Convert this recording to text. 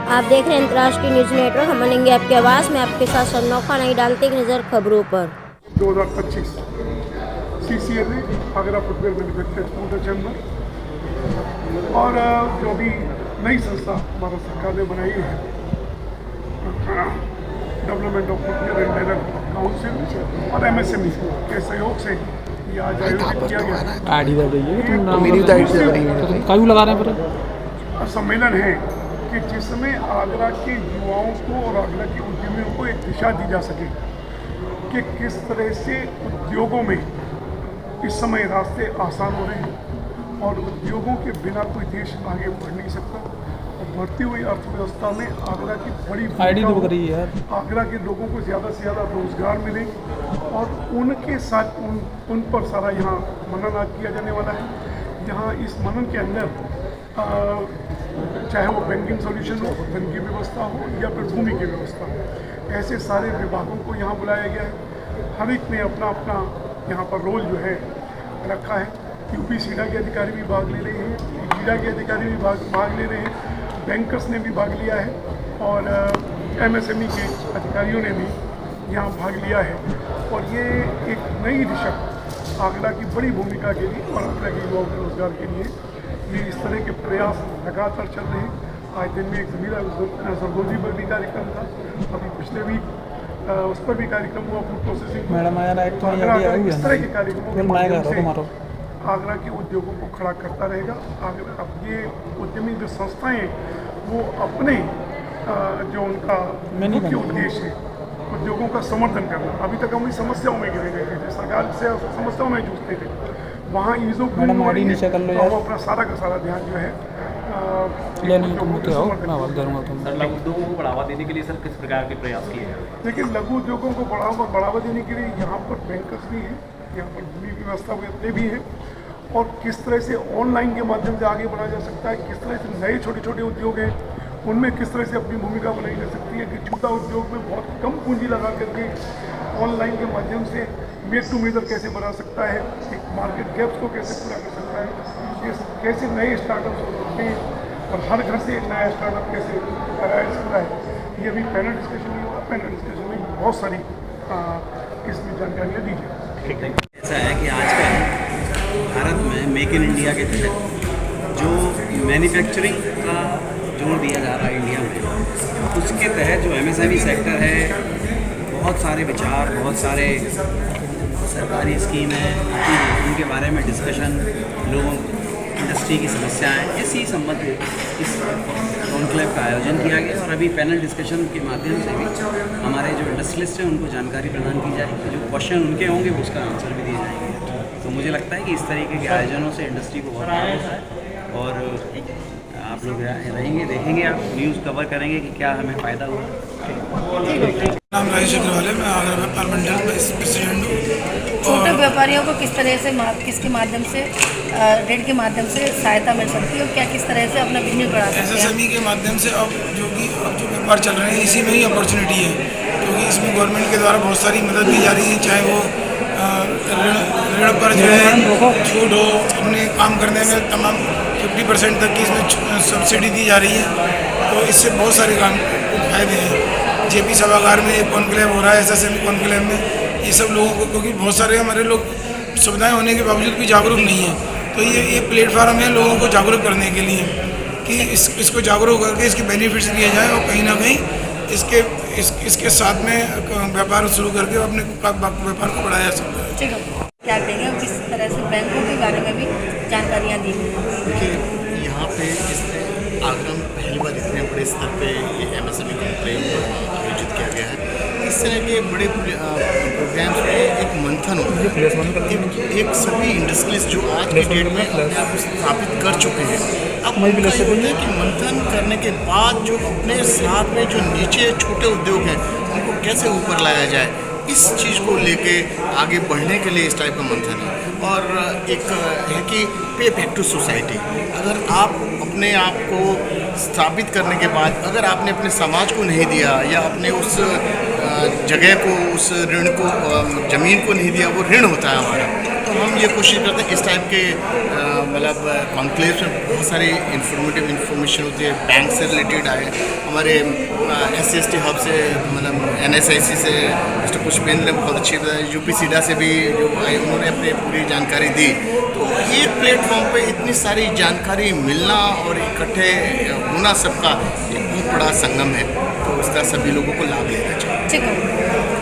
आप देख रहे हैं अंतर्राष्ट्रीय न्यूज नेटवर्क। हम बनेंगे आपकी आवाज़ में आपके साथ सन्नौखा नहीं डालते एक नज़र खबरों पर। 2025 CCNA Agra footwear manufacturers counter chamber और जो भी नई संस्था भारत सरकार ने बनाई है development of footwear and tailor council और MSME के सहयोग से ये आज आयोजित किया गया सम्मेलन है कि जिसमें आगरा के युवाओं को और आगरा के उद्यमियों को एक दिशा दी जा सके कि किस तरह से उद्योगों में इस समय रास्ते आसान हो रहे हैं और उद्योगों के बिना कोई देश आगे बढ़ नहीं सकता। और बढ़ती हुई अर्थव्यवस्था में आगरा की बड़ी भूमिका है। आगरा के लोगों को ज़्यादा से ज़्यादा रोजगार मिले और उनके साथ उन पर सारा यहाँ मनन आज किया जाने वाला है। यहाँ इस मनन के अंदर चाहे वो बैंकिंग सॉल्यूशन हो, धन की व्यवस्था हो या फिर भूमि की व्यवस्था हो, ऐसे सारे विभागों को यहाँ बुलाया गया है। हर एक ने अपना अपना यहाँ पर रोल जो है रखा है। यूपी सीडा के अधिकारी भी भाग ले रहे हैं, जीडा के अधिकारी भी भाग ले रहे हैं, बैंकर्स ने भी भाग लिया है और MSME के अधिकारियों ने भी यहाँ भाग लिया है। और ये एक नई दिशा आगरा की बड़ी भूमिका के लिए और आगरा के युवाओं के रोजगार के लिए ये इस तरह के प्रयास लगातार चल रहे हैं। आज दिन में एक ज़मीरा सरगोजी पर भी कार्यक्रम था, अभी पिछले वीक उस पर भी कार्यक्रम हुआ फूड प्रोसेसिंग। इस तरह के कार्यक्रमों के माध्यम से आगरा के उद्योगों को खड़ा करता रहेगा। आगरा अब ये उद्यमी जो संस्थाएँ वो अपने जो उनका मुख्य उद्देश्य है उद्योगों का समर्थन करना। अभी तक हम इस समस्याओं में गिरे थे, सरकार से समस्याओं में जूझते थे, वहाँ ईजों को वो अपना सारा का सारा ध्यान जो है लघु उद्योगों को बढ़ावा देने के लिए सर किस प्रकार के प्रयास किए हैं? देखिए, लघु उद्योगों को बढ़ावा देने के लिए यहाँ पर बैंकर्स भी हैं, यहाँ पर भूमि व्यवस्था वेत्ते भी हैं और किस तरह से ऑनलाइन के माध्यम से आगे बढ़ा जा सकता है, किस तरह से नए छोटे छोटे उद्योग हैं उनमें किस तरह से अपनी भूमिका बनाई जा सकती है कि छोटा उद्योग में बहुत कम पूंजी लगा करके ऑनलाइन के माध्यम से मेक टू मेजर कैसे बना सकता है, एक मार्केट गैप्स को कैसे पूरा कर सकता है, कैसे नए स्टार्टअप्स हो सकते हैं और हर घर से एक नया स्टार्टअप कैसे कराया जा सकता है। ये अभी पैनल डिस्कशन नहीं हुआ, पैनल डिस्कशन में बहुत सारी इसमें जानकारियाँ दी जाए। ऐसा है कि आजकल भारत में मेक इन इंडिया के तहत जो मैन्युफैक्चरिंग का जोर दिया जा रहा है इंडिया में, उसके तहत जो MSME सेक्टर है, बहुत सारे विचार, बहुत सारे सरकारी स्कीमें उनके बारे में डिस्कशन, लोगों इंडस्ट्री की समस्याएं, इसी संबंधित इस कॉन्क्लेव का आयोजन किया गया और अभी पैनल डिस्कशन के माध्यम से भी हमारे जो इंडस्ट्रियलिस्ट हैं उनको जानकारी प्रदान की जाएगी, जो क्वेश्चन उनके होंगे उसका आंसर भी दिए जाएंगे। तो मुझे लगता है कि इस तरीके के आयोजनों से इंडस्ट्री को बहुत फायदा होता है और आप लोग रहेंगे, देखेंगे, आप न्यूज़ कवर करेंगे कि क्या हमें फ़ायदा हुआ। नाम राजेश अग्रवाल है, मैं आगरा में पार्लियामेंट प्रेसिडेंट हूँ। छोटे व्यापारियों को किस तरह से किसके माध्यम से ऋण के माध्यम से सहायता मिल सकती है और क्या किस तरह से अपना बिजनेस बढ़ा सकते हैं? SSME के माध्यम से अब जो व्यापार चल रहे हैं इसी में ही अपॉर्चुनिटी है, क्योंकि इसमें गवर्नमेंट के द्वारा बहुत सारी मदद दी जा रही है, चाहे वो ऋण पर जो है छूट हो, अपने काम करने में तमाम 50% तक की इसमें सब्सिडी दी जा रही है। तो इससे बहुत सारे काम फायदे हैं। JP सभागार में एक कॉन्क्लेव हो रहा है, SSME कॉन्क्लेव में, ये सब लोगों को, क्योंकि बहुत सारे हमारे लोग सुविधाएं होने के बावजूद भी जागरूक नहीं है, तो ये प्लेटफार्म है लोगों को जागरूक करने के लिए कि इसको जागरूक करके इसके बेनिफिट्स लिए जाएँ और कहीं ना कहीं इसके साथ में व्यापार शुरू करके अपने व्यापार को बढ़ाया जा सकता है। ठीक है, क्या कहेंगे और किस तरह से बैंकों के बारे में भी जानकारियाँ दी गई? देखिए, यहाँ पे आगरा में पहली बार इतने बड़े स्तर पे ये MSME कॉन्क्लेव आयोजित किया गया है। इस तरह के बड़े प्रोग्राम्स में एक मंथन होता है, एक सभी इंडस्ट्रीज जो आज के डेट में अपने आप को स्थापित कर चुके हैं, अब उनका ये होता है कि मंथन करने के बाद जो अपने साथ में जो नीचे छोटे उद्योग हैं उनको कैसे ऊपर लाया जाए, इस चीज़ को लेके आगे बढ़ने के लिए इस टाइप का मंथन है। और एक है कि पे बैक टू सोसाइटी, अगर आप अपने आप को स्थापित करने के बाद अगर आपने अपने समाज को नहीं दिया या अपने उस जगह को, उस ऋण को, ज़मीन को नहीं दिया, वो ऋण होता है हमारा। तो हम ये कोशिश करते हैं इस टाइप के मतलब कॉन्क्लेव में बहुत सारी इंफॉर्मेशन होती है, बैंक से रिलेटेड आए, हमारे SC/ST हब से, मतलब NSIC से मिस्टर पुष्पेंद्र ने बहुत अच्छी तरह, UP-CIDA से भी जो आए उन्होंने अपनी पूरी जानकारी दी। तो ये प्लेटफॉर्म पे इतनी सारी जानकारी मिलना और इकट्ठे होना सबका एक बहुत बड़ा संगम है, तो इस तरह सभी लोगों को लाभ लेना चाहिए। ठीक है।